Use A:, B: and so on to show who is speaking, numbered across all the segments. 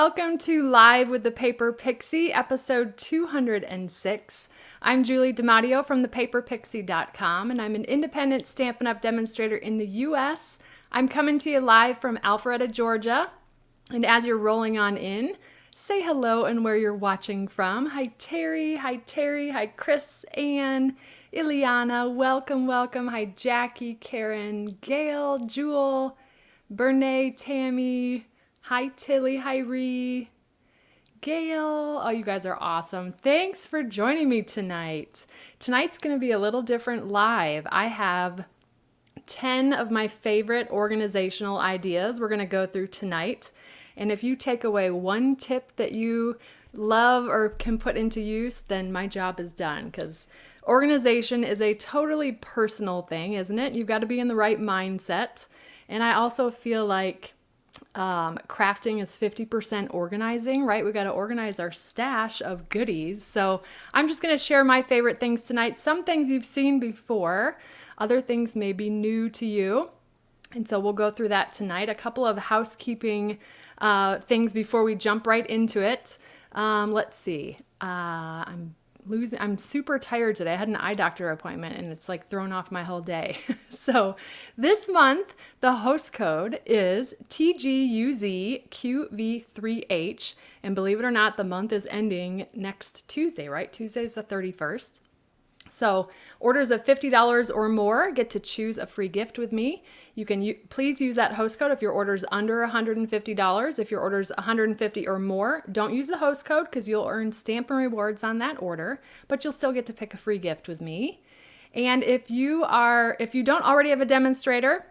A: Welcome to Live with the Paper Pixie, episode 206. I'm Julie DiMatteo from thepaperpixie.com, and I'm an independent Stampin' Up! Demonstrator in the U.S. I'm coming to you live from Alpharetta, Georgia. And as you're rolling on in, say hello and where you're watching from. Hi Terry, hi Chris, Ann, Ileana, welcome. Hi Jackie, Karen, Gail, Jewel, Bernay, Tammy, hi Tilly, hi Ree, Gail. Oh, you guys are awesome. Thanks for joining me tonight. Tonight's going to be a little different live. I have 10 of my favorite organizational ideas we're going to go through tonight. And if you take away one tip that you love or can put into use, then my job is done, because organization is a totally personal thing, isn't it? You've got to be in the right mindset. And I also feel like crafting is 50% organizing, right? We've got to organize our stash of goodies. So I'm just going to share my favorite things tonight. Some things you've seen before, other things may be new to you. And so we'll go through that tonight. A couple of housekeeping things before we jump right into it. Let's see. I'm super tired today. I had an eye doctor appointment and it's like thrown off my whole day. So this month, the host code is TGUZQV3H. And believe it or not, the month is ending next Tuesday, right? Tuesday is the 31st. So orders of $50 or more get to choose a free gift with me. You can please use that host code if your order is under $150. If your order is $150 or more, don't use the host code because you'll earn Stampin' Rewards on that order, but you'll still get to pick a free gift with me. And if you don't already have a demonstrator,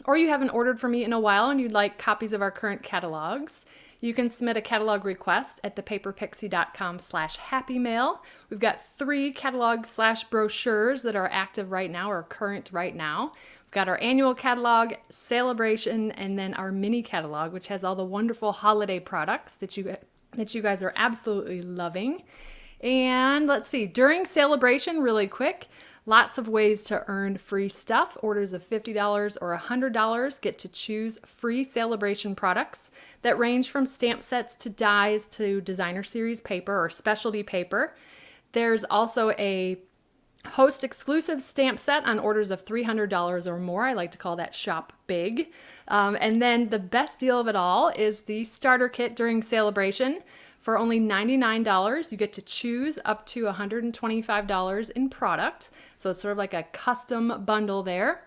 A: or you haven't ordered from me in a while and you'd like copies of our current catalogs, you can submit a catalog request at thepaperpixie.com/happymail. We've got 3 catalogs/brochures that are active right now or current right now. We've got our annual catalog, celebration, and then our mini catalog, which has all the wonderful holiday products that you guys are absolutely loving. And let's see, during celebration, really quick, lots of ways to earn free stuff. Orders of $50 or $100 get to choose free celebration products that range from stamp sets to dies to designer series paper or specialty paper. There's also a host exclusive stamp set on orders of $300 or more. I like to call that shop big. And then the best deal of it all is the starter kit during celebration. For only $99, you get to choose up to $125 in product. So it's sort of like a custom bundle there.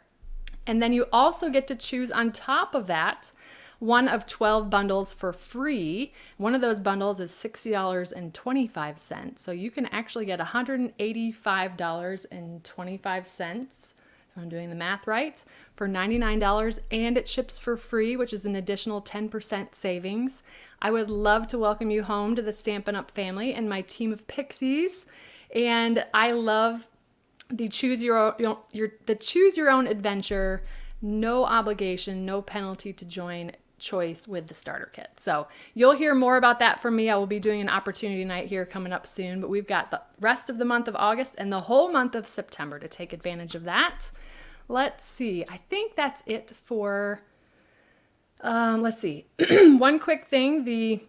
A: And then you also get to choose on top of that one of 12 bundles for free. One of those bundles is $60.25. So you can actually get $185.25, if I'm doing the math right, for $99, and it ships for free, which is an additional 10% savings. I would love to welcome you home to the Stampin' Up! Family and my team of pixies. And I love the choose your own adventure, no obligation, no penalty to join choice with the starter kit. So you'll hear more about that from me. I will be doing an opportunity night here coming up soon, but we've got the rest of the month of August and the whole month of September to take advantage of that. Let's see. I think that's it for let's see. One quick thing, the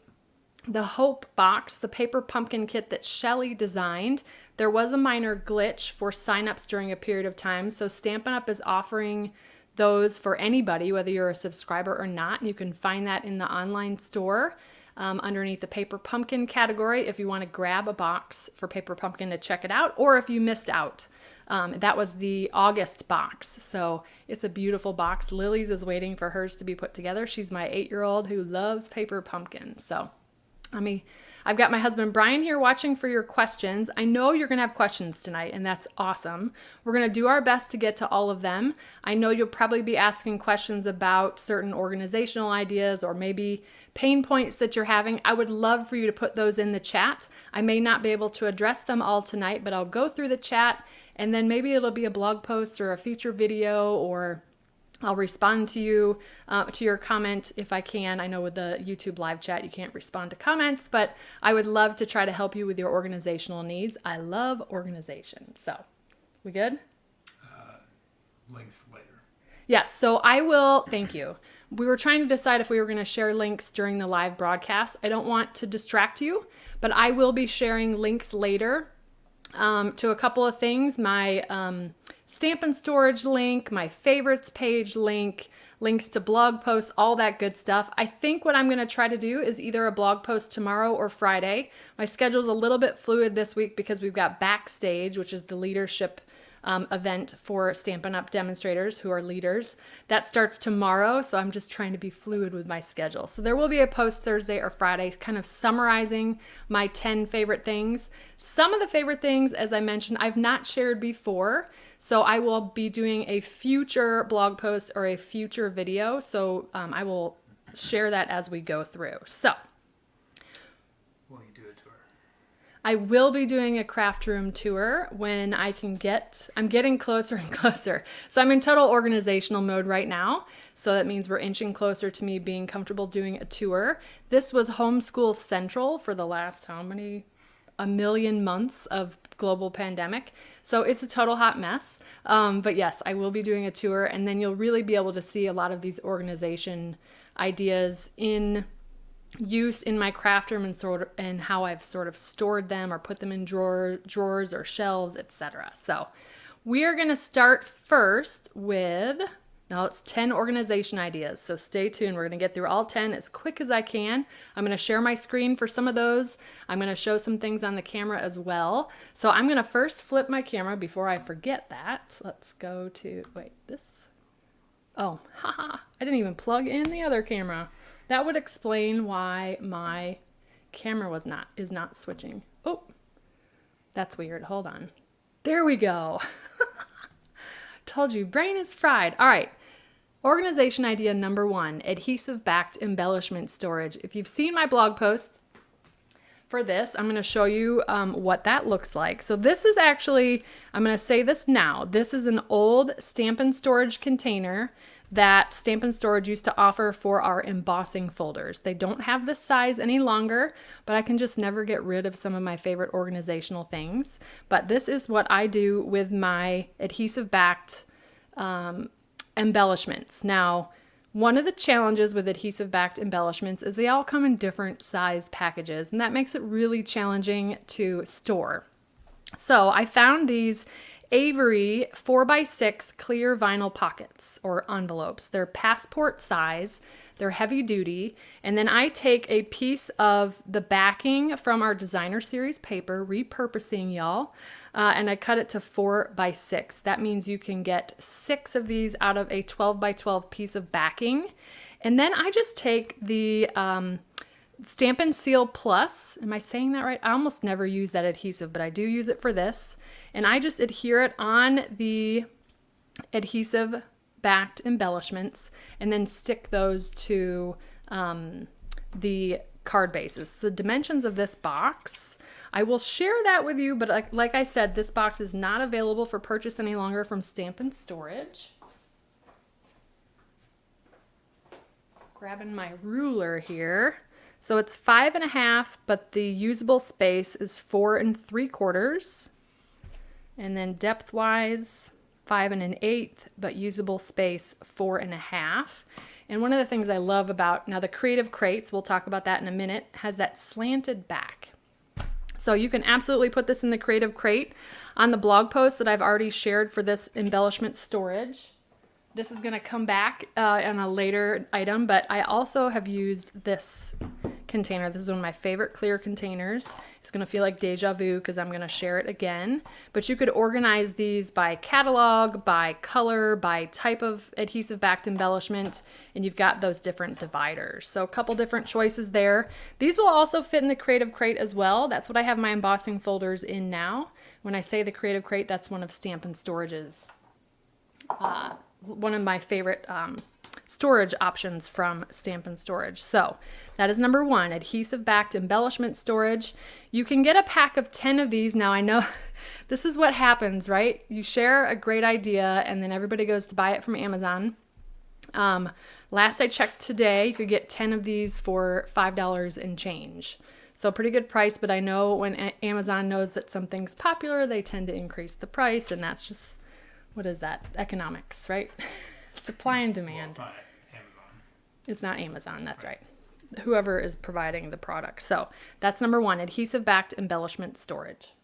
A: Hope box, the paper pumpkin kit that Shelly designed, there was a minor glitch for signups during a period of time. So Stampin' Up! Is offering those for anybody, whether you're a subscriber or not. And you can find that in the online store underneath the paper pumpkin category if you want to grab a box for paper pumpkin to check it out, or if you missed out. That was the August box. So it's a beautiful box. Lily's is waiting for hers to be put together. She's my 8-year-old who loves paper pumpkins. So I've got my husband Brian here watching for your questions. I know you're going to have questions tonight, and that's awesome. We're going to do our best to get to all of them. I know you'll probably be asking questions about certain organizational ideas or maybe pain points that you're having. I would love for you to put those in the chat. I may not be able to address them all tonight, but I'll go through the chat, and then maybe it'll be a blog post or a future video, or I'll respond to you, to your comment if I can. I know with the YouTube live chat, you can't respond to comments, but I would love to try to help you with your organizational needs. I love organization. So, we good?
B: Links later.
A: Yes, so thank you. We were trying to decide if we were going to share links during the live broadcast. I don't want to distract you, but I will be sharing links later to a couple of things. My Stampin' Storage link, my favorites page link, links to blog posts, all that good stuff. I think what I'm going to try to do is either a blog post tomorrow or Friday. My schedule's a little bit fluid this week because we've got Backstage, which is the leadership event for Stampin' Up! Demonstrators who are leaders. That starts tomorrow, so I'm just trying to be fluid with my schedule. So there will be a post Thursday or Friday kind of summarizing my 10 favorite things. Some of the favorite things, as I mentioned, I've not shared before, so I will be doing a future blog post or a future video, so I will share that as we go through. So I will be doing a craft room tour when I'm getting closer and closer. So I'm in total organizational mode right now. So that means we're inching closer to me being comfortable doing a tour. This was homeschool central for the last, a million months of global pandemic. So it's a total hot mess. But yes, I will be doing a tour, and then you'll really be able to see a lot of these organization ideas in use in my craft room and how I've sort of stored them or put them in drawers or shelves, etc. So we are going to start first with, now it's 10 organization ideas. So stay tuned. We're going to get through all 10 as quick as I can. I'm going to share my screen for some of those. I'm going to show some things on the camera as well. So I'm going to first flip my camera before I forget that. Let's go to, I didn't even plug in the other camera. That would explain why my camera is not switching. Oh, that's weird. Hold on. There we go. Told you, brain is fried. All right. Organization idea number 1, adhesive-backed embellishment storage. If you've seen my blog posts for this, I'm going to show you what that looks like. So this is actually, I'm going to say this now, this is an old Stampin' Storage container that Stampin' Storage used to offer for our embossing folders. They don't have this size any longer, but I can just never get rid of some of my favorite organizational things. But this is what I do with my adhesive-backed embellishments. Now, one of the challenges with adhesive-backed embellishments is they all come in different size packages, and that makes it really challenging to store. So I found these Avery 4x6 clear vinyl pockets or envelopes. They're passport size, they're heavy duty, and then I take a piece of the backing from our designer series paper, repurposing y'all, and I cut it to 4x6. That means you can get 6 of these out of a 12x12 piece of backing. And then I just take the Stampin' Seal Plus. Am I saying that right? I almost never use that adhesive, but I do use it for this. And I just adhere it on the adhesive backed embellishments and then stick those to the card bases. The dimensions of this box, I will share that with you, but like I said, this box is not available for purchase any longer from Stampin' Storage. Grabbing my ruler here. So it's 5.5, but the usable space is 4 3/4. And then depth-wise, 5 1/8, but usable space 4.5. And one of the things I love about, now the Creative Crates, we'll talk about that in a minute, has that slanted back. So you can absolutely put this in the Creative Crate. On the blog post that I've already shared for this embellishment storage, this is going to come back on a later item, but I also have used this container. This is one of my favorite clear containers. It's going to feel like deja vu because I'm going to share it again. But you could organize these by catalog, by color, by type of adhesive-backed embellishment, and you've got those different dividers. So a couple different choices there. These will also fit in the Creative Crate as well. That's what I have my embossing folders in now. When I say the Creative Crate, that's one of Stampin' Storage's one of my favorite storage options from Stampin' Storage. So that is number 1, adhesive-backed embellishment storage. You can get a pack of 10 of these. Now I know this is what happens, right? You share a great idea and then everybody goes to buy it from Amazon. Last I checked today, you could get 10 of these for $5 and change. So pretty good price, but I know when Amazon knows that something's popular, they tend to increase the price, and that's just, what is that? Economics, right? Supply and demand.
B: Well, it's not Amazon.
A: It's not Amazon, that's right. Whoever is providing the product. So that's number one, adhesive backed embellishment storage.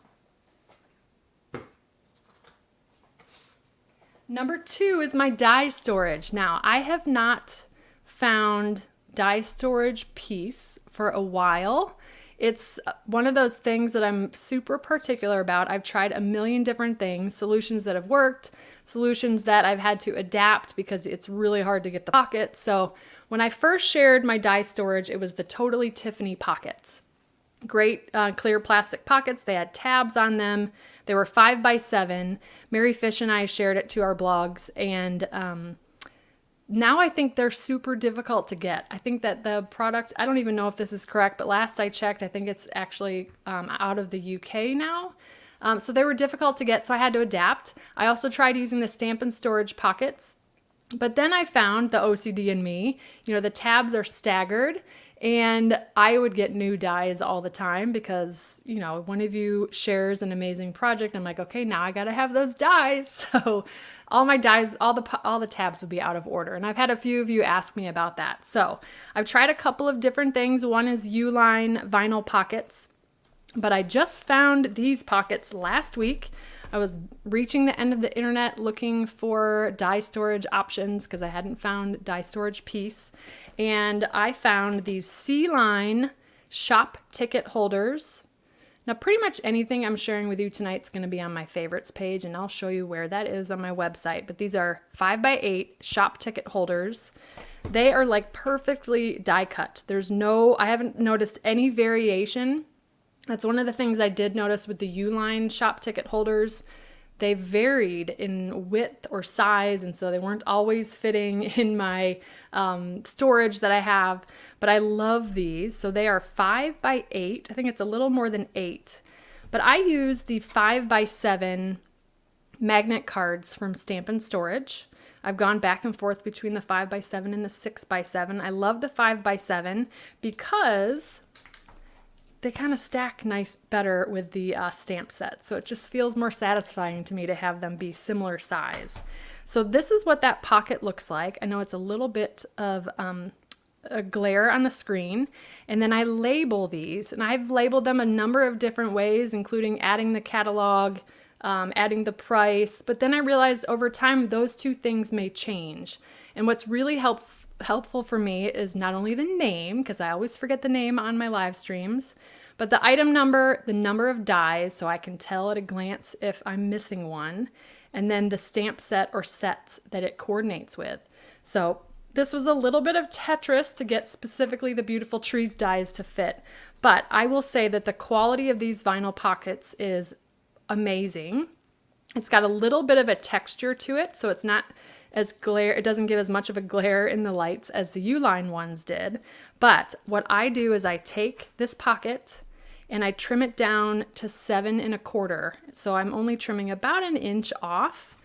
A: Number two is my die storage. Now, I have not found die storage piece for a while. It's one of those things that I'm super particular about. I've tried a million different things, solutions that have worked, solutions that I've had to adapt because it's really hard to get the pockets. So when I first shared my die storage, it was the Totally Tiffany pockets. Great clear plastic pockets. They had tabs on them. They were 5x7. Mary Fish and I shared it to our blogs, and now I think they're super difficult to get. I think that the product, I don't even know if this is correct, but last I checked, I think it's actually out of the UK now. So they were difficult to get, so I had to adapt. I also tried using the Stampin' Storage pockets, but then I found the OCD in me. You know, the tabs are staggered, and I would get new dies all the time because, you know, one of you shares an amazing project. I'm like, okay, now I got to have those dies. So all my dies, all the tabs would be out of order. And I've had a few of you ask me about that. So I've tried a couple of different things. One is U-line vinyl pockets, but I just found these pockets last week. I was reaching the end of the internet looking for die storage options because I hadn't found die storage piece. And I found these C-line shop ticket holders. Now, pretty much anything I'm sharing with you tonight is going to be on my favorites page, and I'll show you where that is on my website. But these are 5x8 shop ticket holders. They are like perfectly die cut. I haven't noticed any variation. That's one of the things I did notice with the U-line shop ticket holders. They varied in width or size, and so they weren't always fitting in my storage that I have. But I love these. So they are 5x8. I think it's a little more than 8. But I use the 5x7 magnet cards from Stampin' Storage. I've gone back and forth between the 5x7 and the 6x7. I love the 5x7 because they kind of stack better with the stamp set. So it just feels more satisfying to me to have them be similar size. So this is what that pocket looks like. I know it's a little bit of a glare on the screen. And then I label these, and I've labeled them a number of different ways, including adding the catalog, adding the price. But then I realized over time, those two things may change. And what's really helpful for me is not only the name, because I always forget the name on my live streams, but the item number, the number of dies, so I can tell at a glance if I'm missing one, and then the stamp set or sets that it coordinates with. So this was a little bit of Tetris to get specifically the Beautiful Trees dies to fit, but I will say that the quality of these vinyl pockets is amazing. It's got a little bit of a texture to it, so it's not as it doesn't give as much of a glare in the lights as the U-line ones did. But what I do is I take this pocket and I trim it down to 7 1/4. So I'm only trimming about 1 inch off,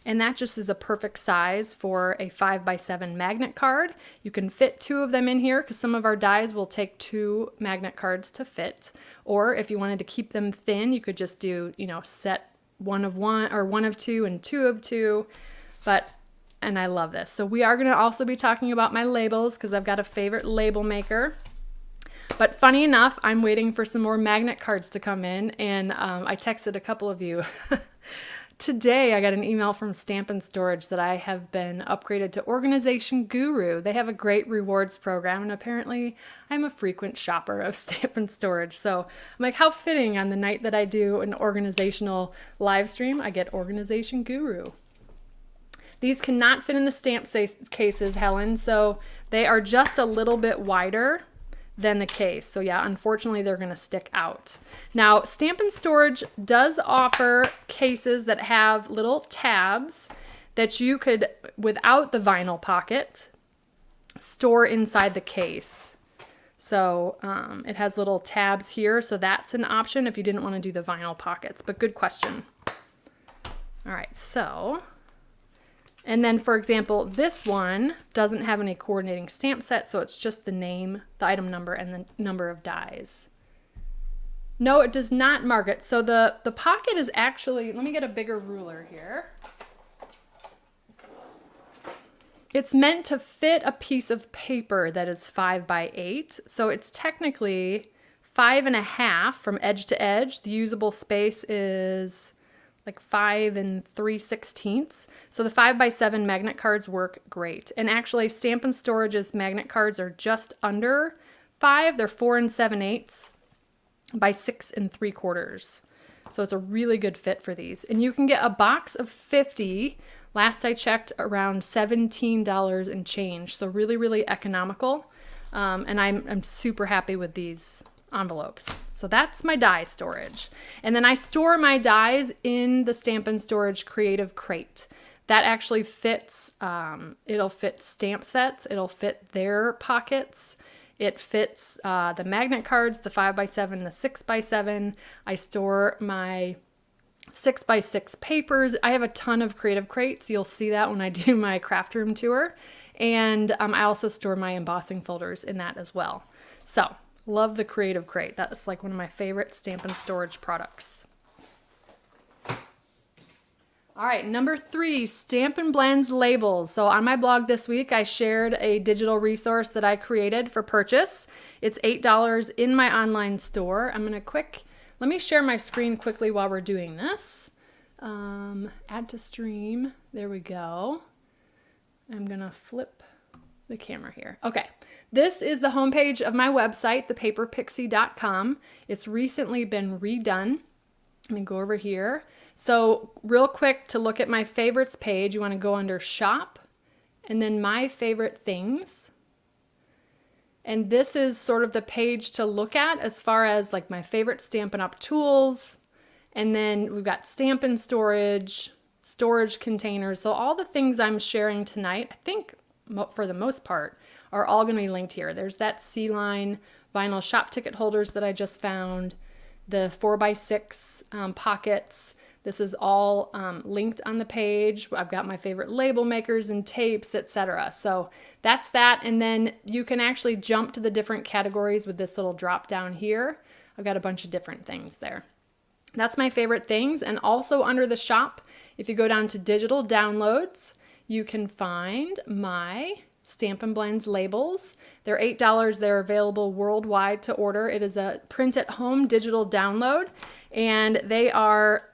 A: and that just is a perfect size for a 5x7 magnet card. You can fit 2 of them in here because some of our dies will take 2 magnet cards to fit. Or if you wanted to keep them thin, you could just do, set 1 of 1 or 1 of 2 and 2 of 2. And I love this. So we are going to also be talking about my labels because I've got a favorite label maker. But funny enough, I'm waiting for some more magnet cards to come in, and I texted a couple of you. Today I got an email from Stampin' Storage that I have been upgraded to Organization Guru. They have a great rewards program, and apparently I'm a frequent shopper of Stampin' Storage. So I'm like, how fitting on the night that I do an organizational live stream, I get Organization Guru. These cannot fit in the stamp cases, Helen, so they are just a little bit wider than the case. So yeah, unfortunately, they're going to stick out. Now, Stampin' Storage does offer cases that have little tabs that you could, without the vinyl pocket, store inside the case. So it has little tabs here, so that's an option if you didn't want to do the vinyl pockets, but good question. All right, so... And then, for example, this one doesn't have any coordinating stamp set, so it's just the name, the item number, and the number of dies. No, it does not mark it. So the pocket is actually, let me get a bigger ruler here. It's meant to fit a piece of paper that is 5 by 8. So it's technically 5.5 from edge to edge. The usable space is like 5 3/16. So the 5 by 7 magnet cards work great. And actually Stampin' Storage's magnet cards are just under 5. They're 4 7/8 by 6 3/4. So it's a really good fit for these. And you can get a box of 50. Last I checked, around $17 and change. So really, really economical. And I'm super happy with these envelopes. So that's my die storage. And then I store my dies in the Stampin' Storage Creative Crate. That actually fits, it'll fit stamp sets, it'll fit their pockets, it fits the magnet cards, the 5 by 7, the 6 by 7. I store my 6 by 6 papers. I have a ton of creative crates. You'll see that when I do my craft room tour. And I also store my embossing folders in that as well. So love the creative crate. That's like one of my favorite Stampin' Storage products. All right, number 3, Stampin' Blends labels. So on my blog this week, I shared a digital resource that I created for purchase. It's $8 in my online store. Let me share my screen quickly while we're doing this. Add to stream. There we go. I'm gonna flip the camera here. Okay, this is the homepage of my website, thepaperpixie.com. It's recently been redone. Let me go over here. So real quick, to look at my favorites page, you wanna go under shop and then my favorite things. And this is sort of the page to look at as far as like my favorite Stampin' Up! Tools. And then we've got Stampin' Storage, storage containers. So all the things I'm sharing tonight, I think for the most part, are all going to be linked here. There's that C-line vinyl shop ticket holders that I just found, the 4 by 6 pockets. This is all linked on the page. I've got my favorite label makers and tapes, etc. So that's that. And then you can actually jump to the different categories with this little drop down here. I've got a bunch of different things there. That's my favorite things. And also under the shop, if you go down to digital downloads, you can find my Stampin' Blends labels. They're $8. They're available worldwide to order. It is a print at home digital download. And they are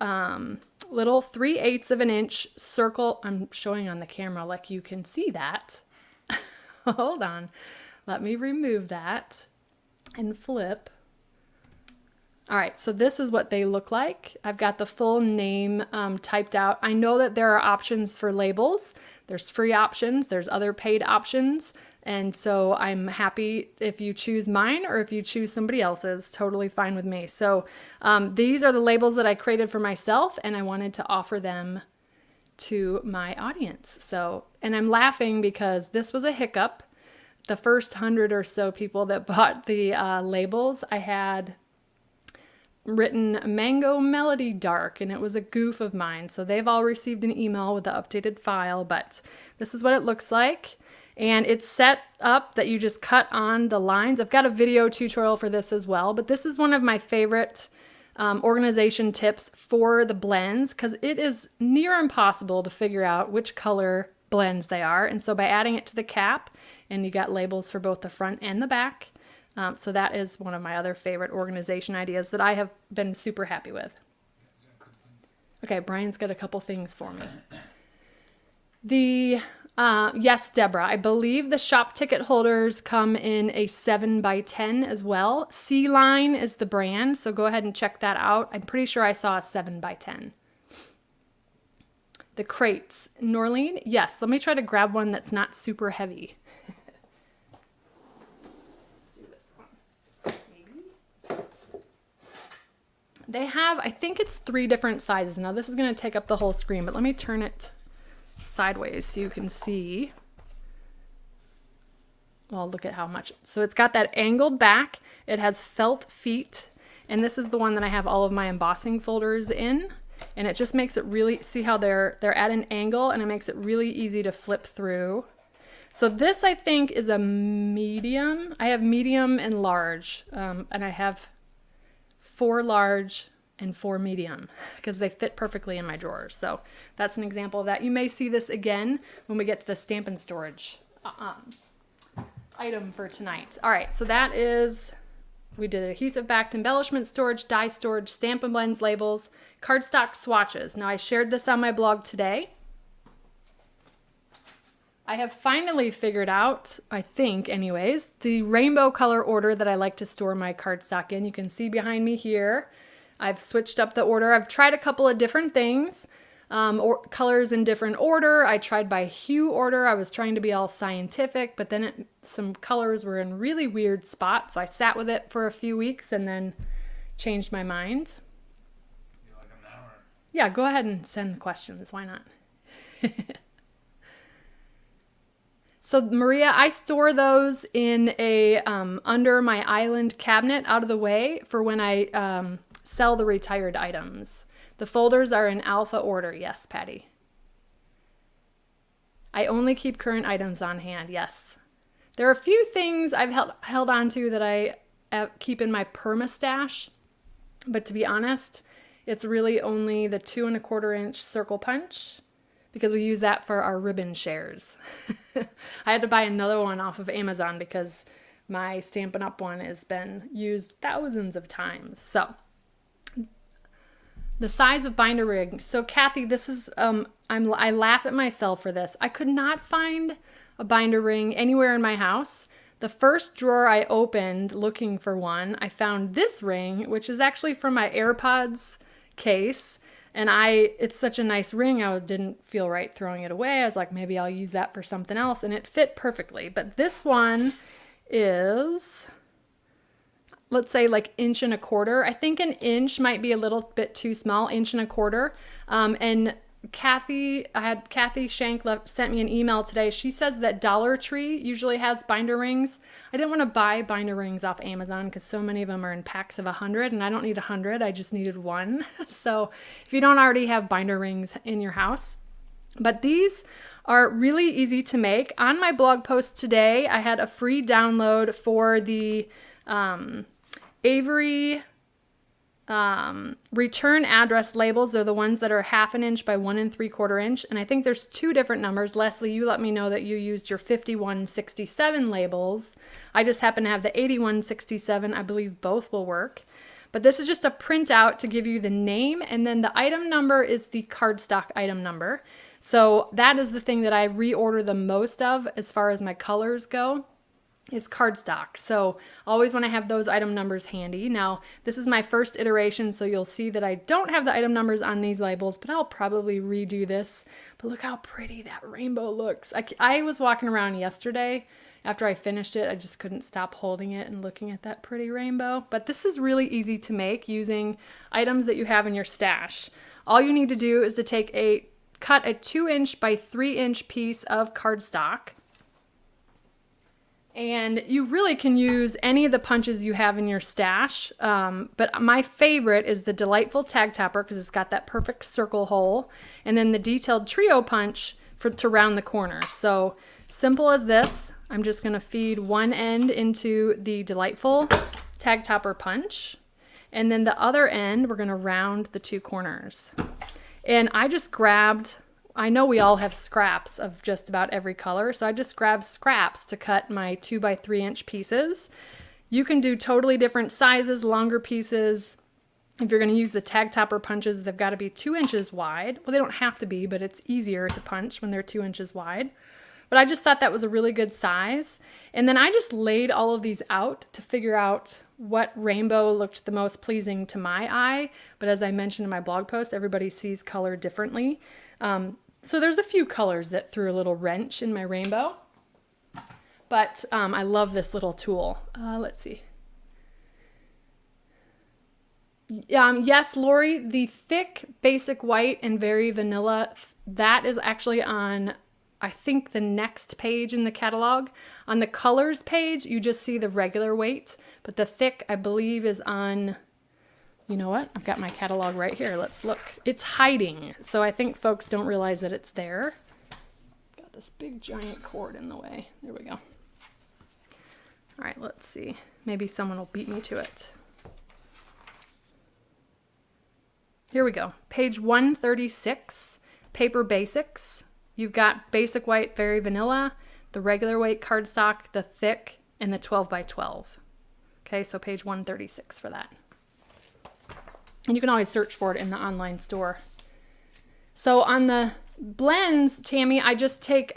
A: little 3/8 of an inch circle. I'm showing on the camera like you can see that. Hold on. Let me remove that and flip. All right, so this is what they look like. I've got the full name typed out. I know that there are options for labels. There's free options, there's other paid options. And so I'm happy if you choose mine or if you choose somebody else's, totally fine with me. So these are the labels that I created for myself and I wanted to offer them to my audience. So, and I'm laughing because this was a hiccup. The first 100 or so people that bought the labels, I had written Mango Melody Dark, and it was a goof of mine. So they've all received an email with the updated file, but this is what it looks like. And it's set up that you just cut on the lines. I've got a video tutorial for this as well, but this is one of my favorite organization tips for the blends because it is near impossible to figure out which color blends they are. And so by adding it to the cap, and you got labels for both the front and the back, so that is one of my other favorite organization ideas that I have been super happy with. Okay, Brian's got a couple things for me. Yes, Deborah, I believe the shop ticket holders come in a 7 by 10 as well. C-Line is the brand, so go ahead and check that out. I'm pretty sure I saw a 7 by 10. The crates. Norleen, yes, let me try to grab one that's not super heavy. They have, I think it's 3 different sizes. Now this is going to take up the whole screen, but let me turn it sideways so you can see. Well, look at how much. So it's got that angled back. It has felt feet. And this is the one that I have all of my embossing folders in. And it just makes it really, see how they're at an angle, and it makes it really easy to flip through. So this I think is a medium. I have medium and large, and I have 4 large and 4 medium because they fit perfectly in my drawers. So that's an example of that. You may see this again when we get to the Stampin' Storage item for tonight. All right, so that is, we did adhesive backed embellishment storage, die storage, Stampin' Blends labels, cardstock swatches. Now I shared this on my blog today. I have finally figured out, I think anyways, the rainbow color order that I like to store my cardstock in. You can see behind me here, I've switched up the order. I've tried a couple of different things, or colors in different order. I tried by hue order. I was trying to be all scientific, but then some colors were in really weird spots. So I sat with it for a few weeks and then changed my mind.
B: You like them now, or?
A: Yeah, go ahead and send the questions. Why not? So Maria, I store those in a under my island cabinet out of the way for when I sell the retired items. The folders are in alpha order. Yes, Patty. I only keep current items on hand. Yes. There are a few things I've held on to that I keep in my perma stash, but to be honest, it's really only the 2 1/4 inch circle punch because we use that for our ribbon shares. I had to buy another one off of Amazon because my Stampin' Up! One has been used thousands of times. So the size of binder ring. So Kathy, this is, I laugh at myself for this. I could not find a binder ring anywhere in my house. The first drawer I opened looking for one, I found this ring, which is actually from my AirPods case. And it's such a nice ring, I didn't feel right throwing it away. I was like, maybe I'll use that for something else. And it fit perfectly. But this one is, let's say like 1 1/4 inch. I think 1 inch might be a little bit too small, 1 1/4 inch. And Kathy Shank sent me an email today. She says that Dollar Tree usually has binder rings. I didn't want to buy binder rings off Amazon because so many of them are in packs of 100 and I don't need 100. I just needed one. So if you don't already have binder rings in your house, but these are really easy to make. On my blog post today, I had a free download for the Avery return address labels. Are the ones that are 1/2 inch by 1 3/4 inch. And I think there's 2 different numbers. Leslie, you let me know that you used your 5167 labels. I just happen to have the 8167. I believe both will work. But this is just a printout to give you the name, and then the item number is the cardstock item number. So that is the thing that I reorder the most of as far as my colors go, is cardstock. So always want to have those item numbers handy. Now, this is my first iteration, so you'll see that I don't have the item numbers on these labels, but I'll probably redo this. But look how pretty that rainbow looks. I was walking around yesterday after I finished it. I just couldn't stop holding it and looking at that pretty rainbow. But this is really easy to make using items that you have in your stash. All you need to do is to cut a 2 inch by 3 inch piece of cardstock. And you really can use any of the punches you have in your stash, but my favorite is the Delightful Tag Topper because it's got that perfect circle hole, and then the Detailed Trio Punch to round the corner. So simple as this. I'm just going to feed one end into the Delightful Tag Topper Punch, and then the other end we're going to round the 2 corners. And I just grabbed, I know we all have scraps of just about every color, so I just grabbed scraps to cut my 2 by 3 inch pieces. You can do totally different sizes, longer pieces. If you're going to use the tag topper punches, they've got to be 2 inches wide. Well, they don't have to be, but it's easier to punch when they're 2 inches wide. But I just thought that was a really good size. And then I just laid all of these out to figure out what rainbow looked the most pleasing to my eye. But as I mentioned in my blog post, everybody sees color differently. So there's a few colors that threw a little wrench in my rainbow. But I love this little tool. Let's see. Yes, Lori, the thick basic white and very vanilla, that is actually on, I think, the next page in the catalog. On the colors page, you just see the regular weight, but the thick, I believe, is on, you know what? I've got my catalog right here. Let's look. It's hiding, so I think folks don't realize that it's there. Got this big giant cord in the way. There we go. All right, let's see. Maybe someone will beat me to it. Here we go. Page 136, Paper Basics. You've got basic white, very vanilla, the regular weight cardstock, the thick, and the 12 by 12. Okay, so page 136 for that. And you can always search for it in the online store. So on the blends, Tammy, I just take,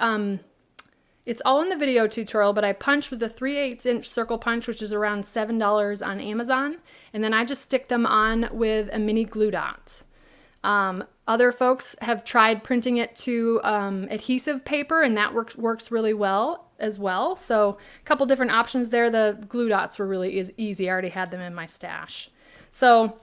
A: it's all in the video tutorial, but I punch with a 3/8 inch circle punch, which is around $7 on Amazon. And then I just stick them on with a mini glue dot. Other folks have tried printing it to adhesive paper, and that works really well as well. So a couple different options there. The glue dots were really easy. I already had them in my stash. So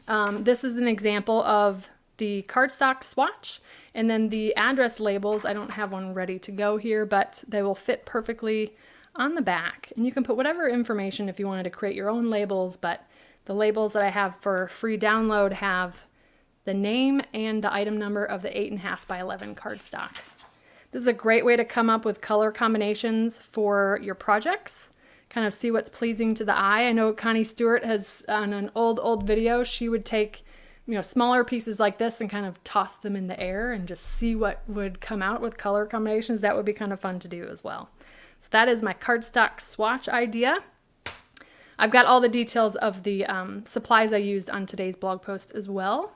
A: this is an example of the cardstock swatch, and then the address labels. I don't have one ready to go here, but they will fit perfectly on the back. And you can put whatever information if you wanted to create your own labels, but the labels that I have for free download have the name and the item number of the 8.5 by 11 cardstock. This is a great way to come up with color combinations for your projects, kind of see what's pleasing to the eye. I know Connie Stewart has, on an old video, she would take, you know, smaller pieces like this and kind of toss them in the air and just see what would come out with color combinations. That would be kind of fun to do as well. So that is my cardstock swatch idea. I've got all the details of the supplies I used on today's blog post as well.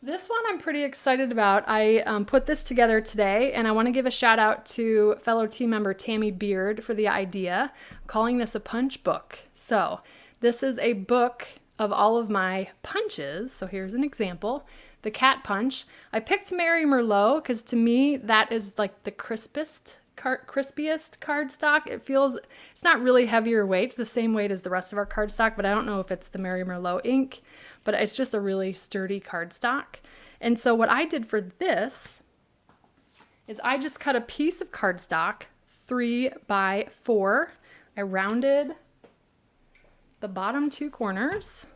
A: This one I'm pretty excited about. I put this together today, and I want to give a shout out to fellow team member Tammy Beard for the idea. I'm calling this a punch book. So this is a book of all of my punches. So here's an example. The cat punch. I picked Mary Merlot because to me that is like the crispiest cardstock. It feels, it's not really heavier weight. It's the same weight as the rest of our cardstock, but I don't know if it's the Mary Merlot ink, but it's just a really sturdy cardstock. And so what I did for this is I just cut a piece of cardstock 3 by 4. I rounded the bottom 2 corners.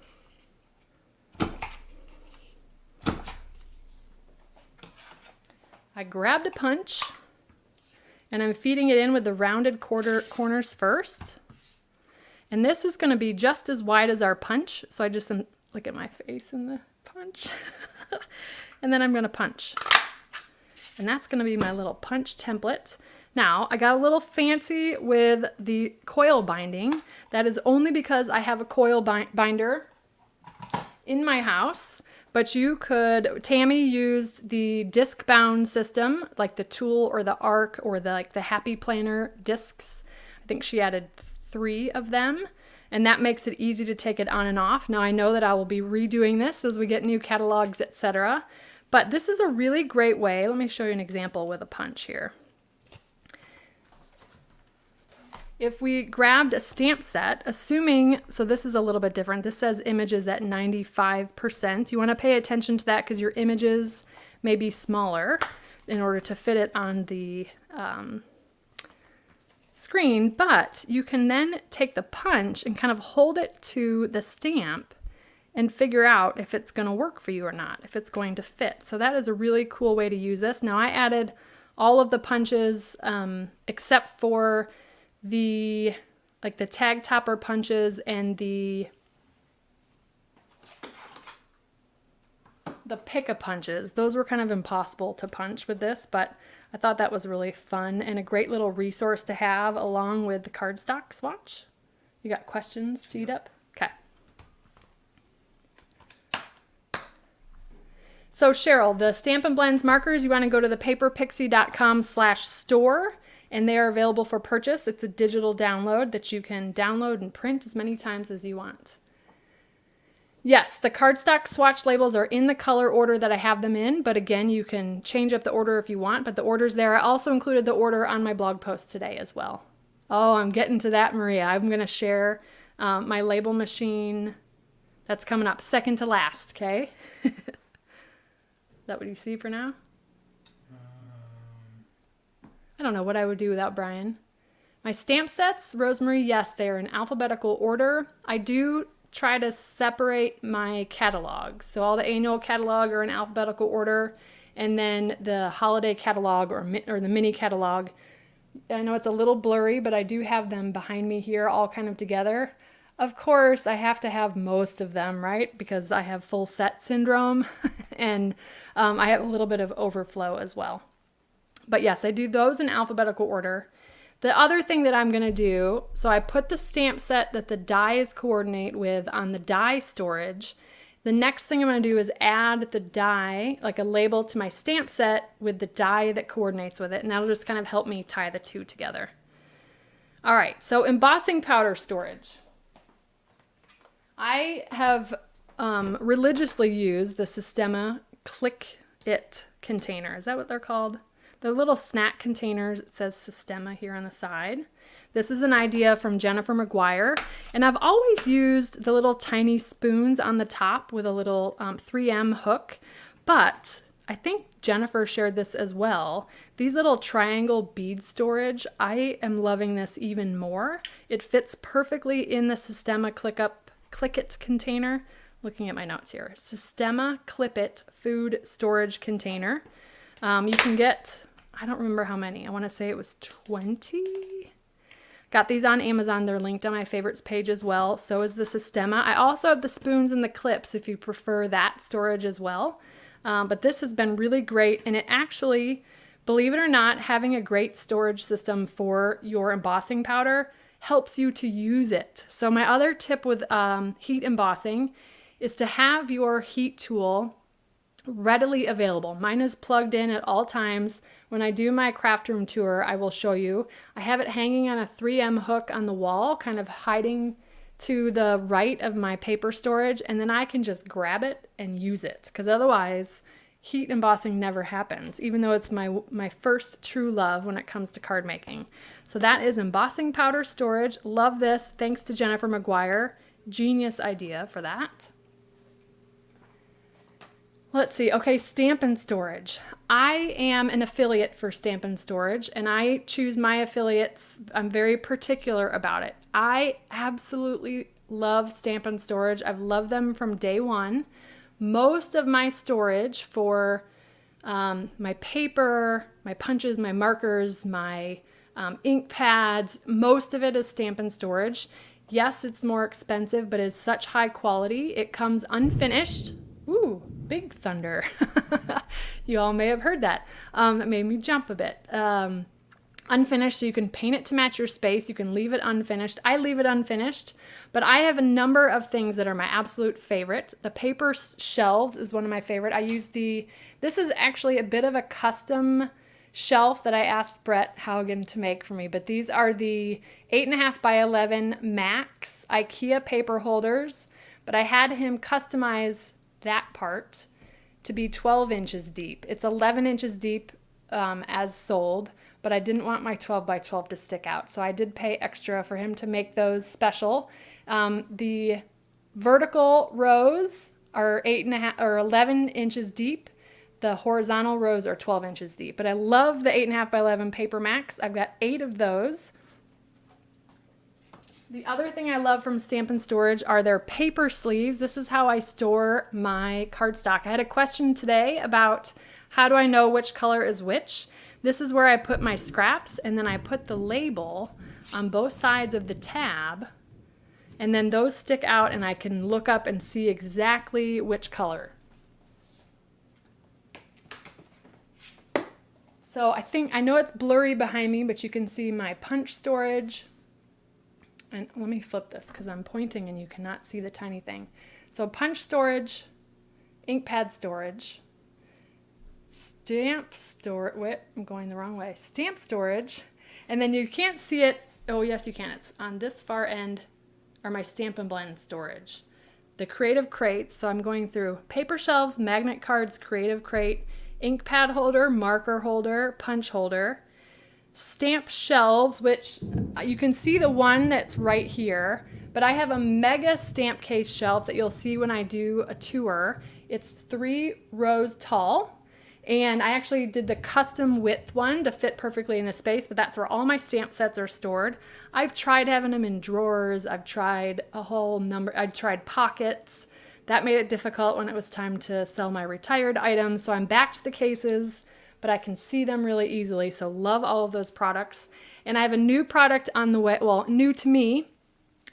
A: I grabbed a punch and I'm feeding it in with the rounded corners first. And this is going to be just as wide as our punch. So I just look at my face in the punch. And then I'm going to punch. And that's going to be my little punch template. Now, I got a little fancy with the coil binding. That is only because I have a coil binder in my house. But you could, Tammy used the disc bound system, like the Tool or the Arc or the Happy Planner discs. I think she added 3 of them, and that makes it easy to take it on and off. Now I know that I will be redoing this as we get new catalogs, etc. But this is a really great way. Let me show you an example with a punch here. If we grabbed a stamp set, assuming, so this is a little bit different. This says images at 95%. You want to pay attention to that because your images may be smaller in order to fit it on the screen, but you can then take the punch and kind of hold it to the stamp and figure out if it's going to work for you or not, if it's going to fit. So that is a really cool way to use this. Now I added all of the punches except for the tag topper punches and the pick-a punches. Those were kind of impossible to punch with this, but I thought that was really fun and a great little resource to have along with the cardstock swatch. You got questions teed up? Okay. So Cheryl, the Stampin' Blends markers, you want to go to the paperpixie.com/store. And they are available for purchase. It's a digital download that you can download and print as many times as you want. Yes, the cardstock swatch labels are in the color order that I have them in, but again, you can change up the order if you want, but the order's there. I also included the order on my blog post today as well. Oh, I'm getting to that, Maria. I'm going to share my label machine. That's coming up second to last, okay? Is that what you see for now? I don't know what I would do without Brian. My stamp sets, Rosemary, yes, they are in alphabetical order. I do try to separate my catalogs. So all the annual catalog are in alphabetical order, and then the holiday catalog or the mini catalog. I know it's a little blurry, but I do have them behind me here all kind of together. Of course, I have to have most of them, right? Because I have full set syndrome and I have a little bit of overflow as well. But yes, I do those in alphabetical order. The other thing that I'm going to do, so I put the stamp set that the dies coordinate with on the die storage. The next thing I'm going to do is add the die, like a label to my stamp set with the die that coordinates with it. And that'll just kind of help me tie the two together. All right, so embossing powder storage. I have religiously used the Sistema Click It container. Is that what they're called? The little snack containers, it says Sistema here on the side. This is an idea from Jennifer McGuire, and I've always used the little tiny spoons on the top with a little 3M hook, but I think Jennifer shared this as well. These little triangle bead storage, I am loving this even more. It fits perfectly in the Sistema Click It container. Looking at my notes here. Sistema Clip It food storage container. You can get, I don't remember how many. I want to say it was 20. Got these on Amazon. They're linked on my favorites page as well. So is the Sistema. I also have the spoons and the clips if you prefer that storage as well. But this has been really great. And it actually, believe it or not, having a great storage system for your embossing powder helps you to use it. So my other tip with heat embossing is to have your heat tool readily available. Mine is plugged in at all times. When I do my craft room tour, I will show you. I have it hanging on a 3M hook on the wall, kind of hiding to the right of my paper storage, and then I can just grab it and use it, because otherwise heat embossing never happens, even though it's my first true love when it comes to card making. So that is embossing powder storage. Love this. Thanks to Jennifer McGuire. Genius idea for that. Let's see. Okay, Stampin' Storage. I am an affiliate for Stampin' Storage, and I choose my affiliates. I'm very particular about it. I absolutely love Stampin' Storage. I've loved them from day one. Most of my storage for my paper, my punches, my markers, my ink pads, most of it is Stampin' Storage. Yes, it's more expensive, but it's such high quality. It comes unfinished. Ooh, big thunder. You all may have heard that. That made me jump a bit. Unfinished, so you can paint it to match your space. You can leave it unfinished. I leave it unfinished, but I have a number of things that are my absolute favorite. The paper shelves is one of my favorite. I use this is actually a bit of a custom shelf that I asked Brett Haugen to make for me, but these are the 8.5 by 11 Max IKEA paper holders, but I had him customize that part to be 12 inches deep. It's 11 inches deep as sold, but I didn't want my 12 by 12 to stick out, so I did pay extra for him to make those special. The vertical rows are 8.5 or 11 inches deep. The horizontal rows are 12 inches deep, but I love the 8.5 by 11 Paper Max. I've got 8 of those. The other thing I love from Stampin' Storage are their paper sleeves. This is how I store my cardstock. I had a question today about how do I know which color is which. This is where I put my scraps, and then I put the label on both sides of the tab, and then those stick out and I can look up and see exactly which color. So I know it's blurry behind me, but you can see my punch storage. And let me flip this because I'm pointing and you cannot see the tiny thing. So punch storage, ink pad storage, stamp storage, wait, I'm going the wrong way. Stamp storage, and then you can't see it. Oh yes, you can. It's on this far end are my Stampin' Blends storage. The creative crates, so I'm going through paper shelves, magnet cards, creative crate, ink pad holder, marker holder, punch holder, stamp shelves, which you can see the one that's right here, but I have a mega stamp case shelf that you'll see when I do a tour. It's 3 rows tall, and I actually did the custom width one to fit perfectly in the space, but that's where all my stamp sets are stored. I've tried having them in drawers. I've tried a whole number. I tried pockets. That made it difficult when it was time to sell my retired items, so I'm back to the cases, but I can see them really easily, so love all of those products. And I have a new product on the way, well, new to me.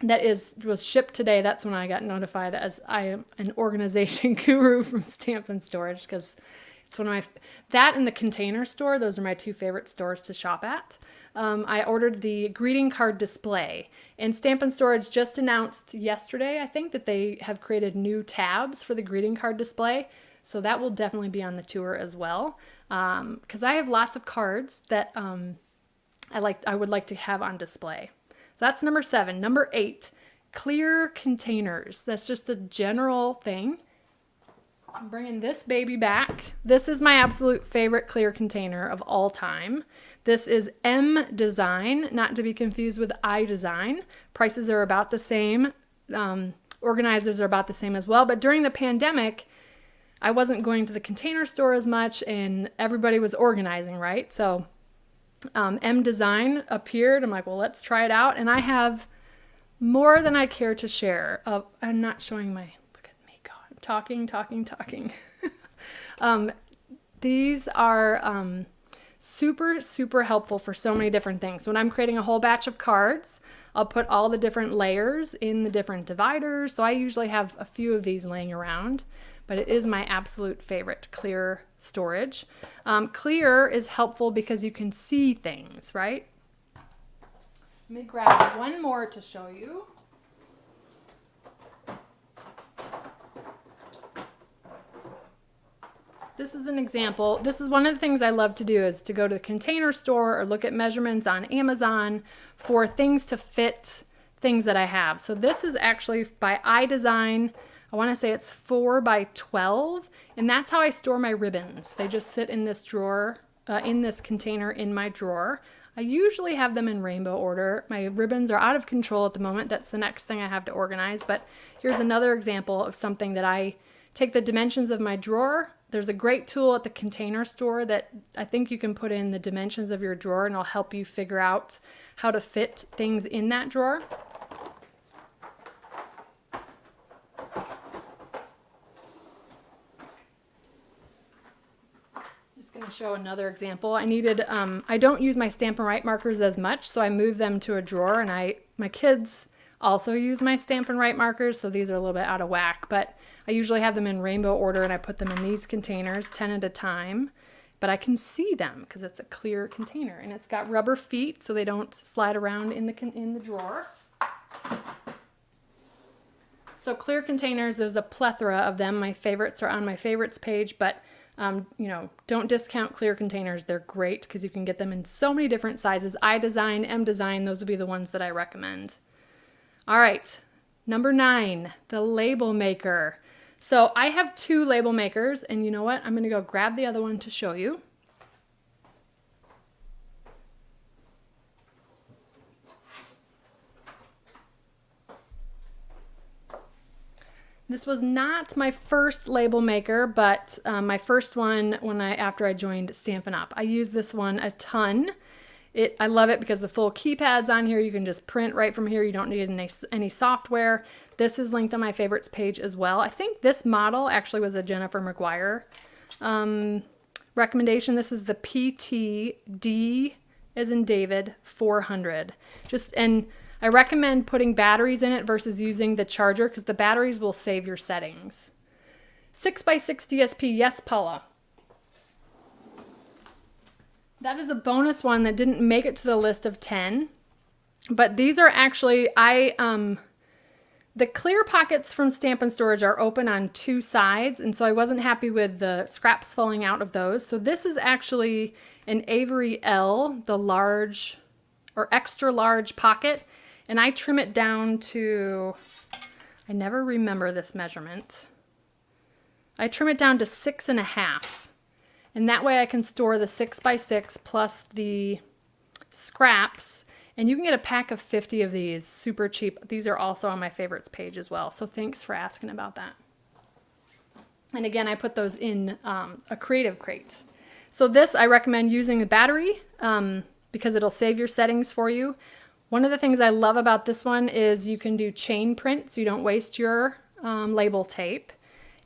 A: that was shipped today. That's when I got notified, as I am an organization guru from Stampin' Storage, because it's one of my, that and the Container Store, those are my two favorite stores to shop at. I ordered the greeting card display, and Stampin' Storage just announced yesterday, I think, that they have created new tabs for the greeting card display. So that will definitely be on the tour as well, because I have lots of cards that I would like to have on display. So that's number 7. Number 8, clear containers. That's just a general thing. I'm bringing this baby back. This is my absolute favorite clear container of all time. This is M Design, not to be confused with I Design. Prices are about the same. Organizers are about the same as well. But during the pandemic, I wasn't going to the Container Store as much, and everybody was organizing, right? So M Design appeared. I'm like, well, let's try it out. And I have more than I care to share. I'm not showing my, look at me, God, talking. These are super, super helpful for so many different things. When I'm creating a whole batch of cards, I'll put all the different layers in the different dividers. So I usually have a few of these laying around, but it is my absolute favorite clear storage. Clear is helpful because you can see things, right? Let me grab one more to show you. This is an example. This is one of the things I love to do, is to go to the Container Store or look at measurements on Amazon for things to fit things that I have. So this is actually by iDesign. I want to say it's 4 by 12, and that's how I store my ribbons. They just sit in this drawer, in this container in my drawer. I usually have them in rainbow order. My ribbons are out of control at the moment. That's the next thing I have to organize. But here's another example of something that I take the dimensions of my drawer. There's a great tool at the Container Store that I think you can put in the dimensions of your drawer, and it'll help you figure out how to fit things in that drawer. Going to show another example. I needed, I don't use my Stampin' Write markers as much, so I moved them to a drawer, and my kids also use my Stampin' Write markers, so these are a little bit out of whack, but I usually have them in rainbow order, and I put them in these containers 10 at a time, but I can see them because it's a clear container, and it's got rubber feet so they don't slide around in the drawer. So clear containers, there's a plethora of them. My favorites are on my favorites page, but don't discount clear containers. They're great because you can get them in so many different sizes. iDesign, M Design, those would be the ones that I recommend. All right, number 9, the label maker. So I have 2 label makers, and you know what? I'm going to go grab the other one to show you. This was not my first label maker, but my first one after I joined Stampin' Up. I use this one a ton. I love it because the full keypad's on here. You can just print right from here. You don't need any software. This is linked on my favorites page as well. I think this model actually was a Jennifer McGuire recommendation. This is the PTD as in David 400. And I recommend putting batteries in it versus using the charger because the batteries will save your settings. 6x6 DSP, yes, Paula. That is a bonus one that didn't make it to the list of 10. But these are actually, the clear pockets from Stampin' Storage are open on 2 sides, and so I wasn't happy with the scraps falling out of those. So this is actually an Avery L, the large or extra large pocket. And I trim it down to, I never remember this measurement. I trim it down to 6.5. And that way I can store the 6x6 plus the scraps. And you can get a pack of 50 of these, super cheap. These are also on my favorites page as well. So thanks for asking about that. And again, I put those in a creative crate. So this, I recommend using the battery because it'll save your settings for you. One of the things I love about this one is you can do chain print, so you don't waste your label tape.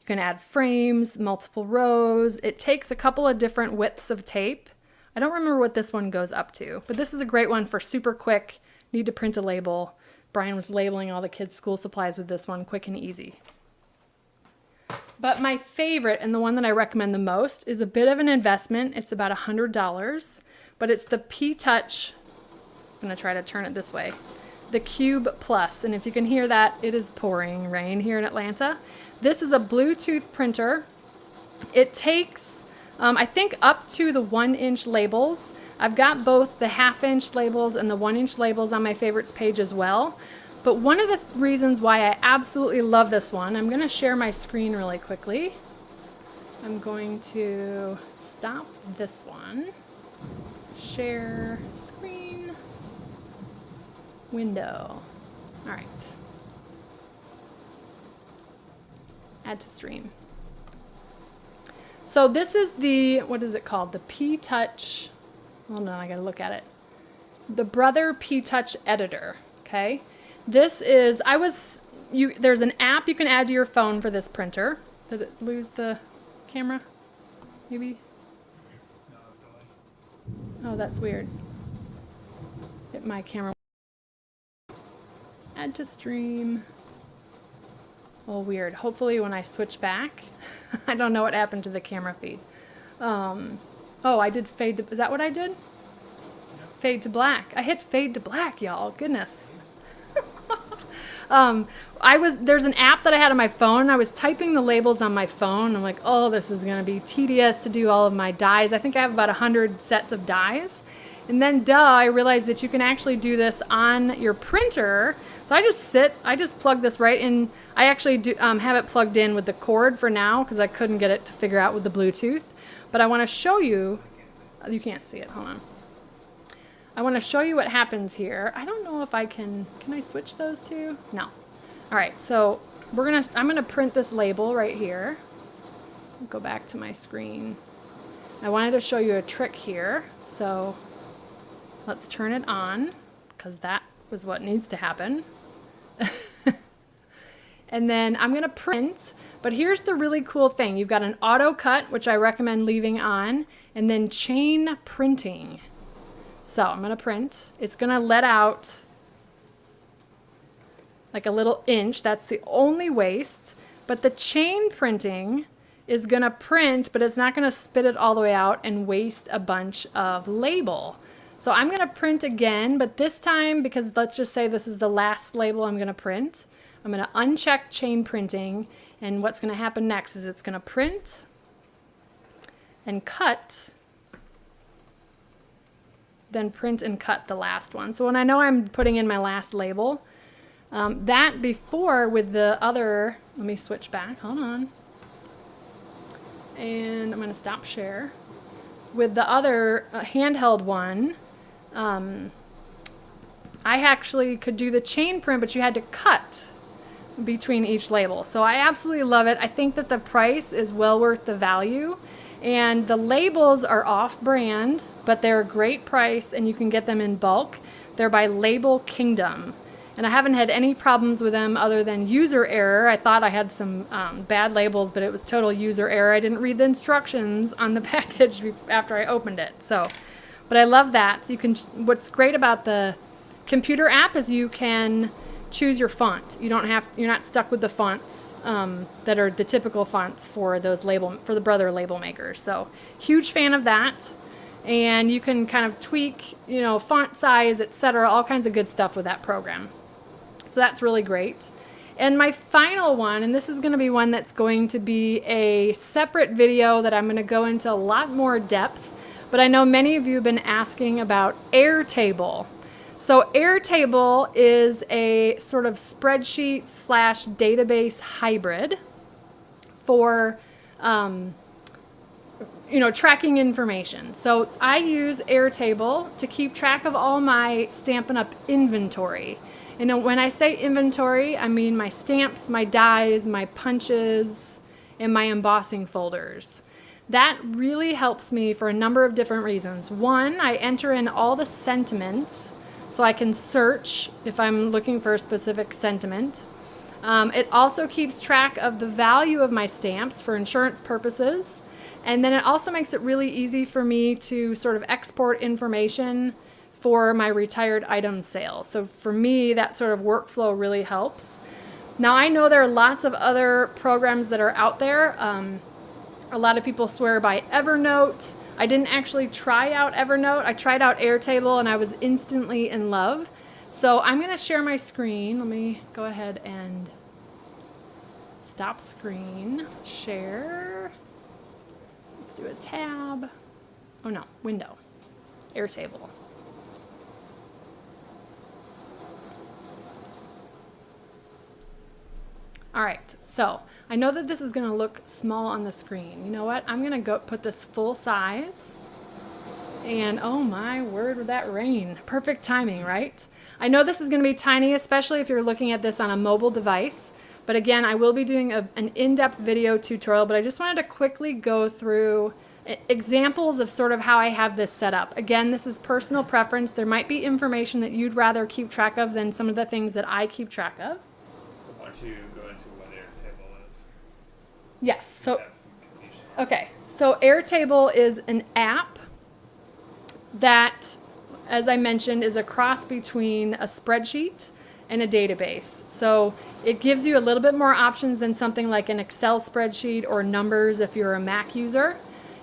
A: You can add frames, multiple rows. It takes a couple of different widths of tape. I don't remember what this one goes up to, but this is a great one for super quick, need to print a label. Brian was labeling all the kids' school supplies with this one, quick and easy. But my favorite, and the one that I recommend the most, is a bit of an investment. It's about $100, but it's the P-Touch. I'm going to try to turn it this way. The Cube Plus, and if you can hear that, it is pouring rain here in Atlanta. This is a Bluetooth printer. It takes, I think, up to the 1-inch labels. I've got both the 1/2-inch labels and the 1-inch labels on my favorites page as well. But one of the reasons why I absolutely love this one, I'm going to share my screen really quickly. I'm going to stop this one. Share screen. Window. All right. Add to stream. So this is the, what is it called? The P-Touch. Oh no, I gotta look at it. The Brother P-Touch Editor. Okay. This is, there's an app you can add to your phone for this printer. Did it lose the camera? Maybe? Oh, that's weird. Hit my camera. Add to stream. Oh, weird. Hopefully when I switch back, I don't know what happened to the camera feed. Oh, I did fade to, is that what I did? Fade to black. I hit fade to black, y'all. Goodness. There's an app that I had on my phone. I was typing the labels on my phone. I'm like, oh, this is going to be tedious to do all of my dies. I think I have about 100 sets of dies. And then, I realized that you can actually do this on your printer. So I just plug this right in. I actually do have it plugged in with the cord for now because I couldn't get it to figure out with the Bluetooth. But I want to show you, you can't see it, hold on. I want to show you what happens here. I don't know if I can I switch those two? No. All right, so I'm gonna print this label right here. Go back to my screen. I wanted to show you a trick here. So let's turn it on because that was what needs to happen. And then I'm gonna print, but here's the really cool thing. You've got an auto cut, which I recommend leaving on, and then chain printing. So I'm gonna print. It's gonna let out like a little inch. That's the only waste. But the chain printing is gonna print, but it's not gonna spit it all the way out and waste a bunch of label. So I'm gonna print again, but this time, because let's just say this is the last label I'm gonna print, I'm gonna uncheck chain printing, and what's gonna happen next is it's gonna print and cut, then print and cut the last one. So when I know I'm putting in my last label, that before with the other, let me switch back, hold on. And I'm gonna stop share. With the other handheld one, I actually could do the chain print, but you had to cut between each label. So I absolutely love it. I think that the price is well worth the value. And the labels are off-brand, but they're a great price, and you can get them in bulk. They're by Label Kingdom. And I haven't had any problems with them other than user error. I thought I had some bad labels, but it was total user error. I didn't read the instructions on the package after I opened it. So, but I love that. So you can. What's great about the computer app is you can choose your font. You're not stuck with the fonts that are the typical fonts for those for the Brother label makers. So huge fan of that. And you can kind of tweak, font size, etc., all kinds of good stuff with that program. So that's really great. And my final one, and this is going to be one that's going to be a separate video that I'm going to go into a lot more depth, but I know many of you have been asking about Airtable. So Airtable is a sort of spreadsheet / database hybrid for tracking information. So I use Airtable to keep track of all my Stampin' Up! Inventory. And when I say inventory, I mean my stamps, my dies, my punches, and my embossing folders. That really helps me for a number of different reasons. One, I enter in all the sentiments so I can search if I'm looking for a specific sentiment. It also keeps track of the value of my stamps for insurance purposes. And then it also makes it really easy for me to sort of export information for my retired item sale. So for me, that sort of workflow really helps. Now I know there are lots of other programs that are out there. A lot of people swear by Evernote. I didn't actually try out Evernote. I tried out Airtable and I was instantly in love. So I'm going to share my screen. Let me go ahead and stop screen, share. Let's do a tab. Oh no, window, Airtable. All right, so I know that this is gonna look small on the screen. You know what? I'm gonna go put this full size. And oh my word, with that rain. Perfect timing, right? I know this is gonna be tiny, especially if you're looking at this on a mobile device. But again, I will be doing an in-depth video tutorial, but I just wanted to quickly go through examples of sort of how I have this set up. Again, this is personal preference. There might be information that you'd rather keep track of than some of the things that I keep track of.
B: So why don't you go into what Airtable is?
A: Yes, so,
B: Have some confusion.
A: okay. So Airtable is an app that, as I mentioned, is a cross between a spreadsheet and a database. So it gives you a little bit more options than something like an Excel spreadsheet or numbers if you're a Mac user.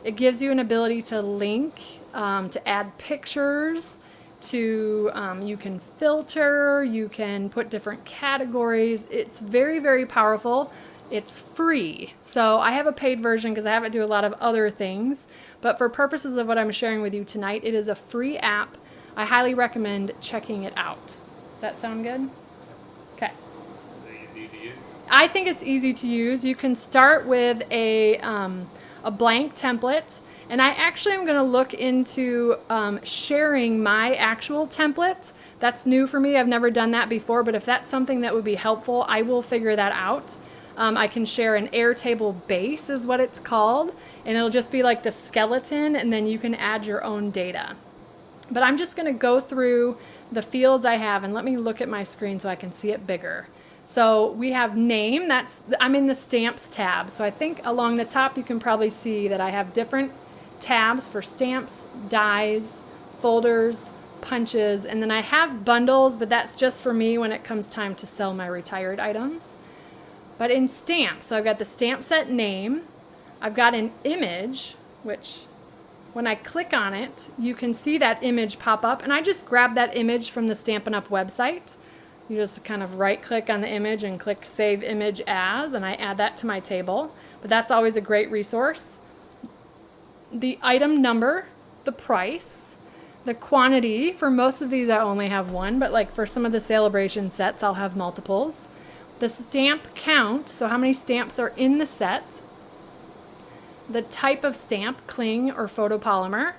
A: It gives you an ability to link, to add pictures, to you can filter, you can put different categories. It's very, very powerful. It's free. So I have a paid version because I have it do a lot of other things. But for purposes of what I'm sharing with you tonight, it is a free app. I highly recommend checking it out. Does that sound good? Okay.
B: Is it easy to use?
A: I think it's easy to use. You can start with a blank template, and I actually am going to look into sharing my actual template. That's new for me. I've never done that before, but if that's something that would be helpful, I will figure that out. I can share an Airtable base is what it's called, and it'll just be like the skeleton, and then you can add your own data. But I'm just going to go through the fields I have, and let me look at my screen so I can see it bigger. So we have name, I'm in the stamps tab. So I think along the top you can probably see that I have different tabs for stamps, dies, folders, punches, and then I have bundles, but that's just for me when it comes time to sell my retired items. But in stamps, so I've got the stamp set name, I've got an image, which when I click on it, you can see that image pop up, and I just grab that image from the Stampin' Up website. You just kind of right click on the image and click Save Image As, and I add that to my table. But that's always a great resource. The item number, the price, the quantity. For most of these I only have one, but like for some of the celebration sets I'll have multiples. The stamp count, so how many stamps are in the set. The type of stamp, cling or photopolymer.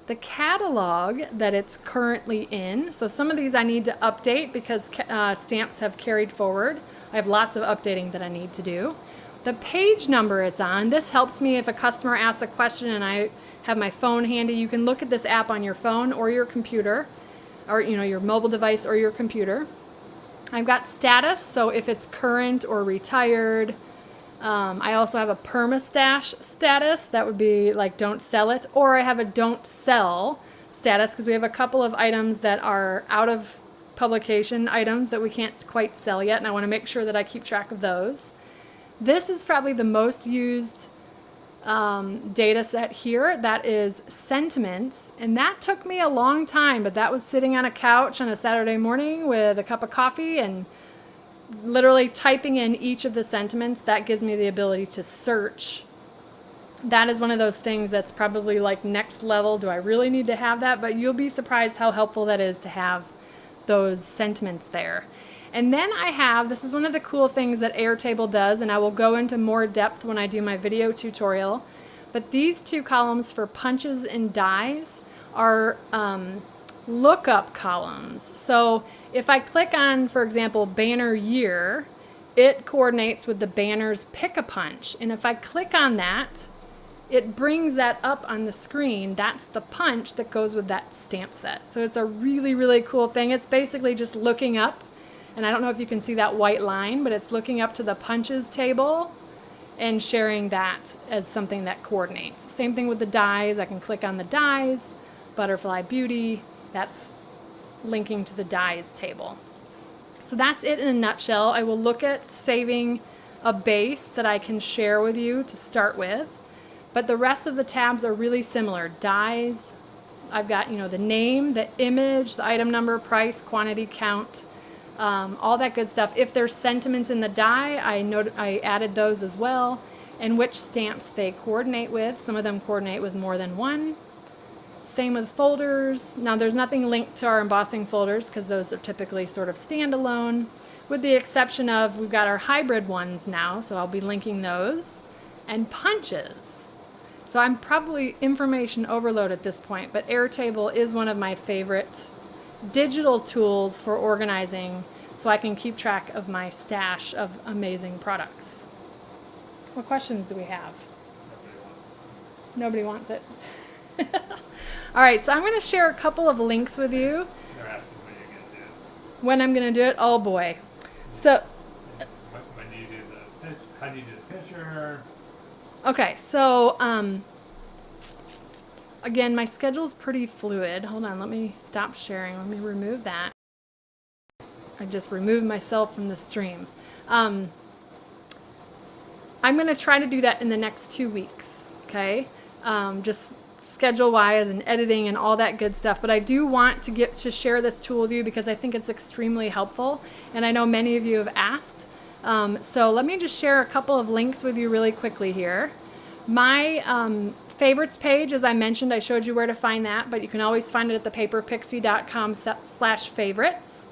A: The catalog that it's currently in. So some of these I need to update because stamps have carried forward. I have lots of updating that I need to do. The page number it's on. This helps me if a customer asks a question and I have my phone handy. You can look at this app on your phone or your computer, or your mobile device or your computer. I've got status, so if it's current or retired. I also have a perma-stash status. That would be like don't sell it. Or I have a don't sell status because we have a couple of items that are out of publication items that we can't quite sell yet, and I want to make sure that I keep track of those. This is probably the most used data set here. That is sentiments, and that took me a long time, but that was sitting on a couch on a Saturday morning with a cup of coffee and literally typing in each of the sentiments. That gives me the ability to search. That is one of those things that's probably like next level. Do I really need to have that? But you'll be surprised how helpful that is to have those sentiments there. And then I have, this is one of the cool things that Airtable does, and I will go into more depth when I do my video tutorial, but these two columns for punches and dies are lookup columns. So if I click on, for example, banner year, it coordinates with the banner's pick-a-punch. And if I click on that, it brings that up on the screen. That's the punch that goes with that stamp set. So it's a really, really cool thing. It's basically just looking up, and I don't know if you can see that white line, but it's looking up to the punches table and sharing that as something that coordinates. Same thing with the dies. I can click on the dies, Butterfly Beauty, That's linking to the dies table. So that's it in a nutshell. I will look at saving a base that I can share with you to start with, but the rest of the tabs are really similar. Dies, I've got, the name, the image, the item number, price, quantity, count, all that good stuff. If there's sentiments in the die, I added those as well, and which stamps they coordinate with. Some of them coordinate with more than one. Same with folders. Now there's nothing linked to our embossing folders because those are typically sort of standalone, with the exception of we've got our hybrid ones now, so I'll be linking those, and punches. So I'm probably information overload at this point, but Airtable is one of my favorite digital tools for organizing so I can keep track of my stash of amazing products. What questions do we have? Nobody wants it. All right, so I'm going to share a couple of links with you.
B: They're asking when you're going to do it.
A: When I'm going to do it? Oh boy. So
B: When do you do the pitch? How do you do the picture?
A: okay, so again, my schedule's pretty fluid. Hold on, let me stop sharing. Let me remove that. I just removed myself from the stream. I'm going to try to do that in the next 2 weeks, okay? Just schedule-wise and editing and all that good stuff. But I do want to get to share this tool with you because I think it's extremely helpful, and I know many of you have asked. So let me just share a couple of links with you really quickly here. My favorites page, as I mentioned, I showed you where to find that, but you can always find it at thepaperpixie.com/favorites.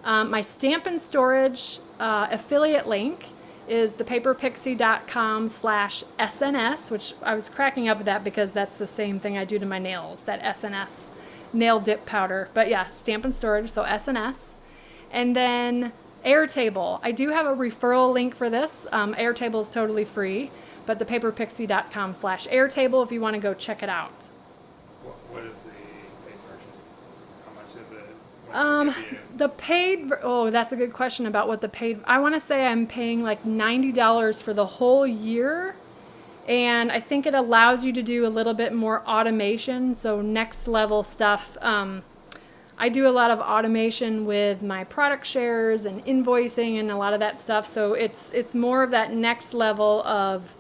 A: My Stampin' Storage affiliate link is thepaperpixie.com/SNS, which I was cracking up at that because that's the same thing I do to my nails, that SNS nail dip powder. But yeah, Stampin' Storage, so SNS. And then Airtable. I do have a referral link for this. Airtable is totally free, but thepaperpixie.com/Airtable if you want to go check it out.
B: What is the paid version? How much is it?
A: The paid, oh, that's a good question about what the paid, I want to say I'm paying like $90 for the whole year. And I think it allows you to do a little bit more automation. So next level stuff. I do a lot of automation with my product shares and invoicing and a lot of that stuff. So it's more of that next level of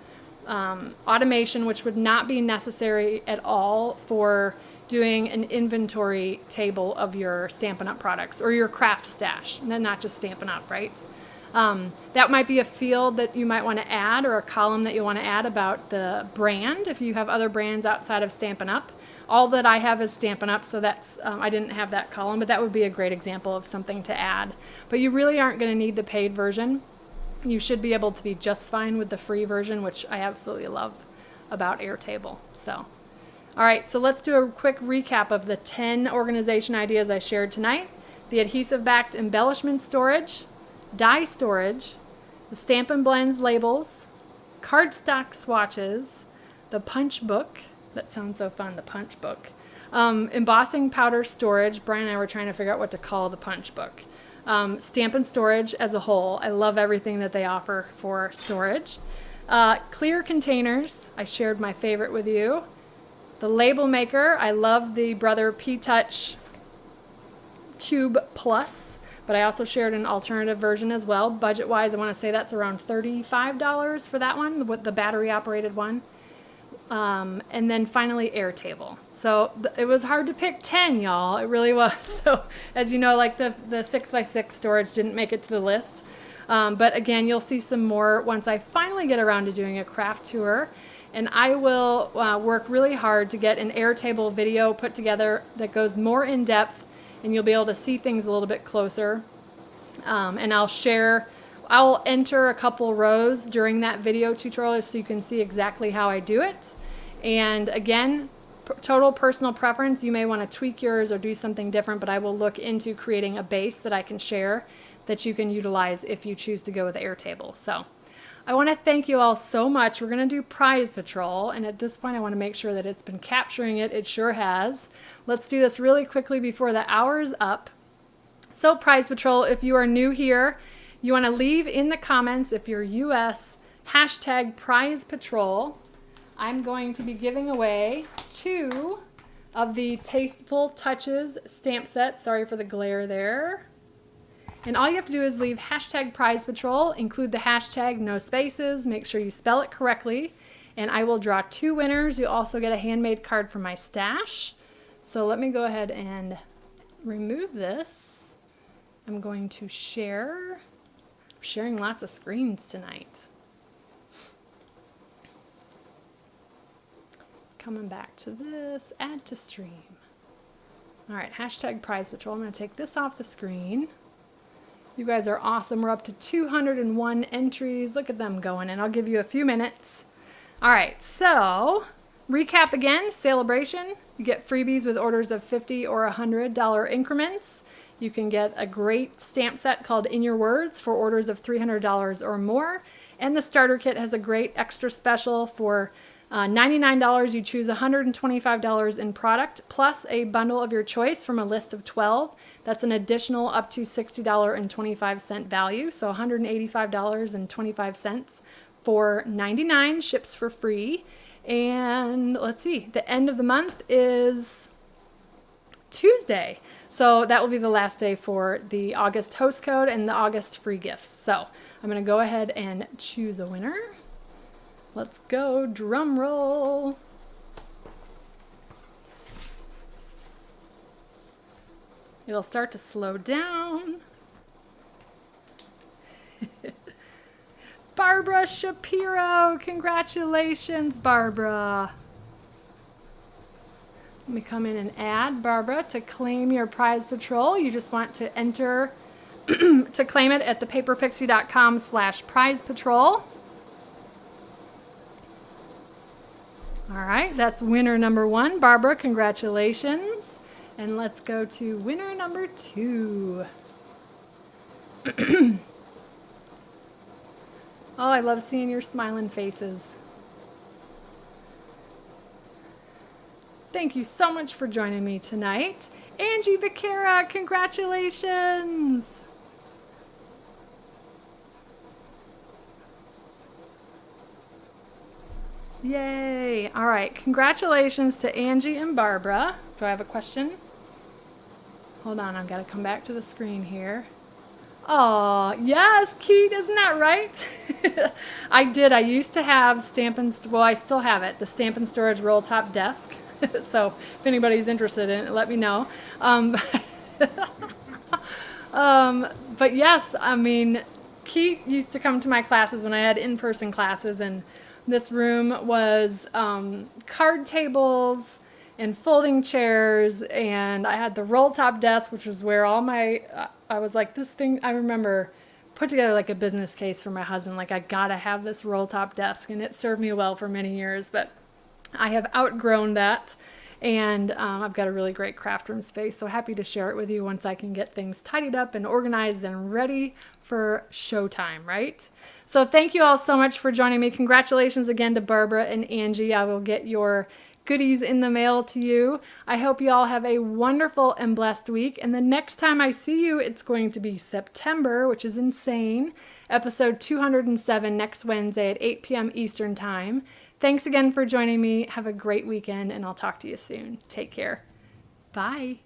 A: automation, which would not be necessary at all for doing an inventory table of your Stampin' Up! Products or your craft stash, not just Stampin' Up!, right? That might be a field that you might want to add, or a column that you want to add about the brand if you have other brands outside of Stampin' Up! All that I have is Stampin' Up!, so that's I didn't have that column, but that would be a great example of something to add. But you really aren't going to need the paid version. You should be able to be just fine with the free version, which I absolutely love about Airtable. So. All right, so let's do a quick recap of the 10 organization ideas I shared tonight. The adhesive-backed embellishment storage, die storage, the Stampin' Blends labels, cardstock swatches, the punch book, that sounds so fun, the punch book, embossing powder storage. Brian and I were trying to figure out what to call the punch book. Stampin' storage as a whole. I love everything that they offer for storage. Clear containers, I shared my favorite with you. The label maker, I love the Brother P-Touch Cube Plus, but I also shared an alternative version as well. Budget-wise, I want to say that's around $35 for that one, the battery-operated one. And then finally, Airtable. So it was hard to pick 10, y'all. It really was. So as you know, like the 6x6 storage didn't make it to the list. But again, you'll see some more once I finally get around to doing a craft tour. And I will work really hard to get an Airtable video put together that goes more in depth, and you'll be able to see things a little bit closer. And I'll enter a couple rows during that video tutorial so you can see exactly how I do it. And again, total personal preference. You may want to tweak yours or do something different, but I will look into creating a base that I can share that you can utilize if you choose to go with Airtable. So I want to thank you all so much. We're going to do Prize Patrol, and at this point I want to make sure that it's been capturing it. It sure has. Let's do this really quickly before the hour's up. So Prize Patrol, if you are new here, you want to leave in the comments if you're US, hashtag Prize Patrol. I'm going to be giving away 2 of the Tasteful Touches stamp set. Sorry for the glare there. And all you have to do is leave hashtag Prize Patrol, include the hashtag, no spaces, make sure you spell it correctly, and I will draw 2 winners. You'll also get a handmade card from my stash. So let me go ahead and remove this. I'm going to share. I'm sharing lots of screens tonight. Coming back to this, add to stream. All right, hashtag Prize Patrol. I'm going to take this off the screen. You guys are awesome. We're up to 201 entries. Look at them going, and I'll give you a few minutes. All right, so recap again, Celebration. You get freebies with orders of $50 or $100 increments. You can get a great stamp set called In Your Words for orders of $300 or more. And the starter kit has a great extra special for $99. You choose $125 in product plus a bundle of your choice from a list of 12. That's an additional up to $60.25 value. So $185.25 for $99, ships for free. And let's see, the end of the month is Tuesday. So that will be the last day for the August host code and the August free gifts. So I'm going to go ahead and choose a winner. Let's go, drum roll. It'll start to slow down. Barbara Shapiro, congratulations, Barbara. Let me come in and add Barbara to claim your Prize Patrol. You just want to enter to claim it at thepaperpixie.com/Prize Patrol. All right, that's winner number 1. Barbara, congratulations. And let's go to winner number 2. Oh, I love seeing your smiling faces. Thank you so much for joining me tonight. Angie Becerra, congratulations. Yay. All right, congratulations to Angie and Barbara. Do I have a question? Hold on, I've got to come back to the screen here. Oh, yes, Keith, isn't that right? I did. I used to have well, I still have it, the Stampin' Storage roll top desk. So if anybody's interested in it, let me know. But yes, I mean, Keith used to come to my classes when I had in-person classes, and this room was card tables and folding chairs, and I had the roll top desk, which was where all my, I was like, this thing, I remember put together like a business case for my husband, like I gotta have this roll top desk, and it served me well for many years, but I have outgrown that, and I've got a really great craft room space, so happy to share it with you once I can get things tidied up and organized and ready for showtime, right? So thank you all so much for joining me. Congratulations again to Barbara and Angie. I will get your goodies in the mail to you. I hope you all have a wonderful and blessed week, and the next time I see you, it's going to be September, which is insane. Episode 207 next Wednesday at 8 p.m. Eastern Time. Thanks again for joining me. Have a great weekend, and I'll talk to you soon. Take care. Bye.